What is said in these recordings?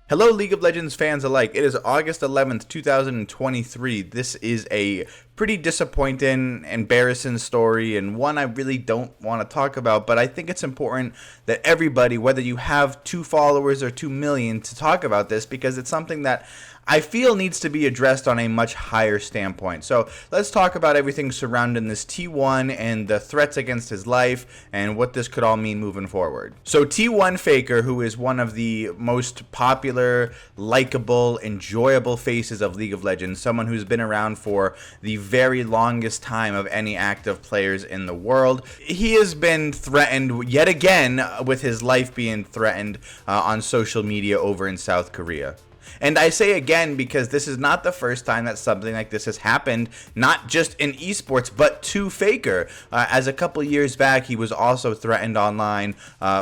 Hello, League of Legends fans alike. It is August 11th, 2023. This is a pretty disappointing, embarrassing story, and one I really don't want to talk about, but I think it's important that everybody, whether you have 2 followers or 2 million, to talk about this because it's something that I feel needs to be addressed on a much higher standpoint. So let's talk about everything surrounding this T1 and the threats against his life and what this could all mean moving forward. So T1 Faker, who is one of the most popular, likable, enjoyable faces of League of Legends, someone who's been around for the very longest time of any active players in the world, he has been threatened yet again with his life being threatened on social media over in South Korea. And I say again because this is not the first time that something like this has happened, not just in esports, but to Faker. As a couple years back, he was also threatened online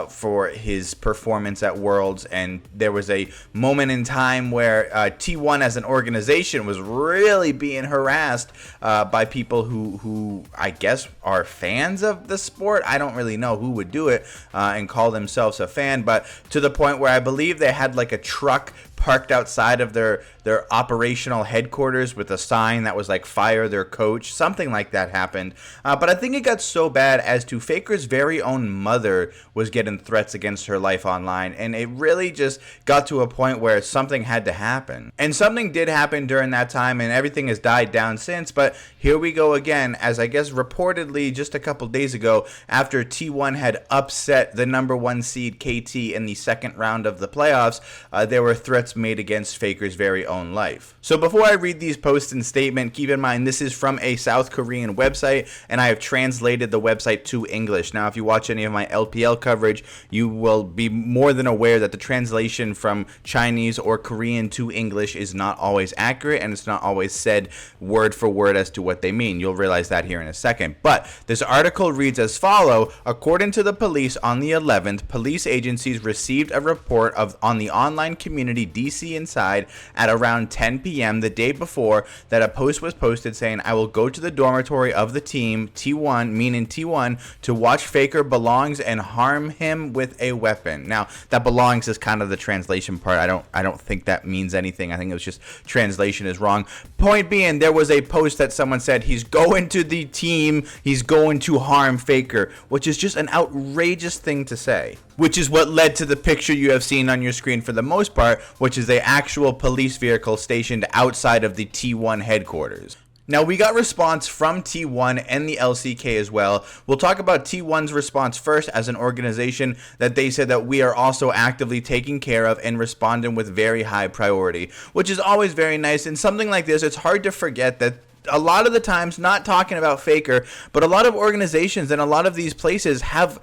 for his performance at Worlds, and there was a moment in time where T1 as an organization was really being harassed by people who I guess are fans of the sport. I don't really know who would do it and call themselves a fan, but to the point where I believe they had like a truck parked outside of their operational headquarters with a sign that was like fire their coach. Something like that happened. But I think it got so bad as to Faker's very own mother was getting threats against her life online, and it really just got to a point where something had to happen. And something did happen during that time, and everything has died down since, but here we go again, as I guess reportedly just a couple days ago, after T1 had upset the number 1 seed KT in the second round of the playoffs, there were threats made against Faker's very own life. So before I read these posts and statement, keep in mind this is from a South Korean website, and I have translated the website to English. Now, if you watch any of my LPL coverage, you will be more than aware that the translation from Chinese or Korean to English is not always accurate, and it's not always said word for word as to what they mean. You'll realize that here in a second. But this article reads as follow: according to the police on the 11th, police agencies received a report on the online community DC Inside at around 10 p.m. the day before that a post was posted saying, "I will go to the dormitory of the team, T1, meaning T1, to watch Faker belongs and harm him with a weapon." Now, that belongs is kind of the translation part. I don't think that means anything. I think it was just translation is wrong. Point being, there was a post that someone said he's going to the team, he's going to harm Faker, which is just an outrageous thing to say. Which is what led to the picture you have seen on your screen for the most part, which is an actual police vehicle stationed outside of the T1 headquarters. Now, we got response from T1 and the LCK as well. We'll talk about T1's response first as an organization that they said that we are also actively taking care of and responding with very high priority, which is always very nice. And something like this, it's hard to forget that a lot of the times, not talking about Faker, but a lot of organizations and a lot of these places have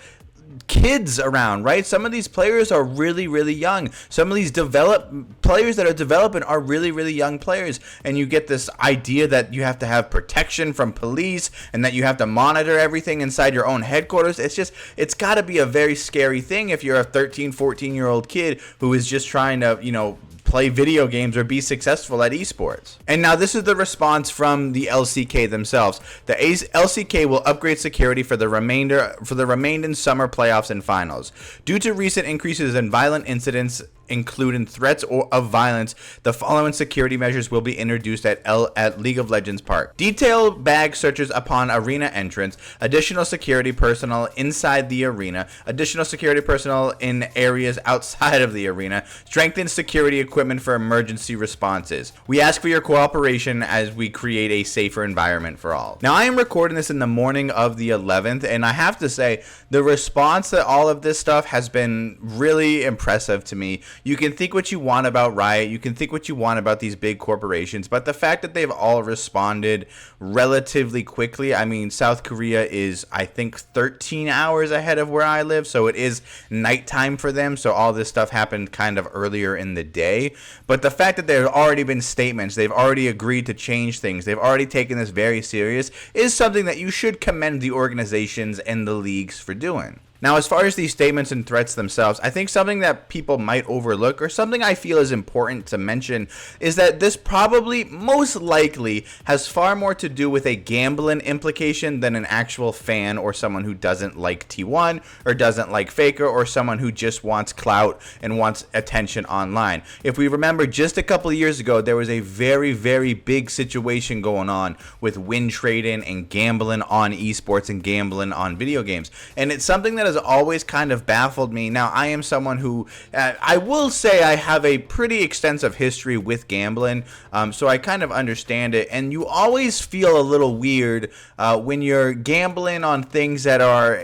kids around, right? Some of these players are really, really young. Some of these players that are developing are really, really young players. And you get this idea that you have to have protection from police and that you have to monitor everything inside your own headquarters. It's got to be a very scary thing if you're a 13, 14-year-old kid who is just trying to, play video games or be successful at esports. And now this is the response from the LCK themselves. The LCK will upgrade security for the remaining summer playoffs and finals. Due to recent increases in violent incidents, including threats of violence, the following security measures will be introduced at League of Legends Park. Detailed bag searches upon arena entrance, additional security personnel inside the arena, additional security personnel in areas outside of the arena, strengthened security equipment for emergency responses. We ask for your cooperation as we create a safer environment for all. Now, I am recording this in the morning of the 11th, and I have to say, the response to all of this stuff has been really impressive to me. You can think what you want about Riot, you can think what you want about these big corporations, but the fact that they've all responded relatively quickly, I mean, South Korea is, I think, 13 hours ahead of where I live, so it is nighttime for them, so all this stuff happened kind of earlier in the day. But the fact that there have already been statements, they've already agreed to change things, they've already taken this very serious, is something that you should commend the organizations and the leagues for doing. Now, as far as these statements and threats themselves, I think something that people might overlook, or something I feel is important to mention, is that this probably most likely has far more to do with a gambling implication than an actual fan or someone who doesn't like T1 or doesn't like Faker or someone who just wants clout and wants attention online. If we remember, just a couple of years ago, there was a very, very big situation going on with win trading and gambling on esports and gambling on video games. And it's something that has always kind of baffled me. Now, I am someone who, I will say I have a pretty extensive history with gambling, so I kind of understand it. And you always feel a little weird when you're gambling on things that are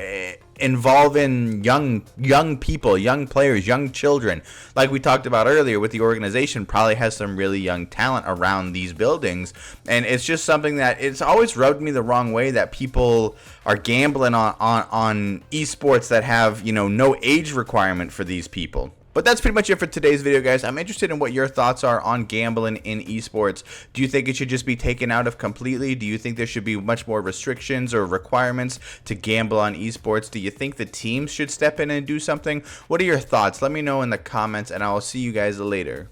involving young people, young players, young children. Like we talked about earlier, with the organization probably has some really young talent around these buildings, and it's just something that it's always rubbed me the wrong way that people are gambling on esports that have, you know, no age requirement for these people. But that's pretty much it for today's video, guys. I'm interested in what your thoughts are on gambling in esports. Do you think it should just be taken out of completely? Do you think there should be much more restrictions or requirements to gamble on esports? Do you think the teams should step in and do something? What are your thoughts? Let me know in the comments, and I will see you guys later.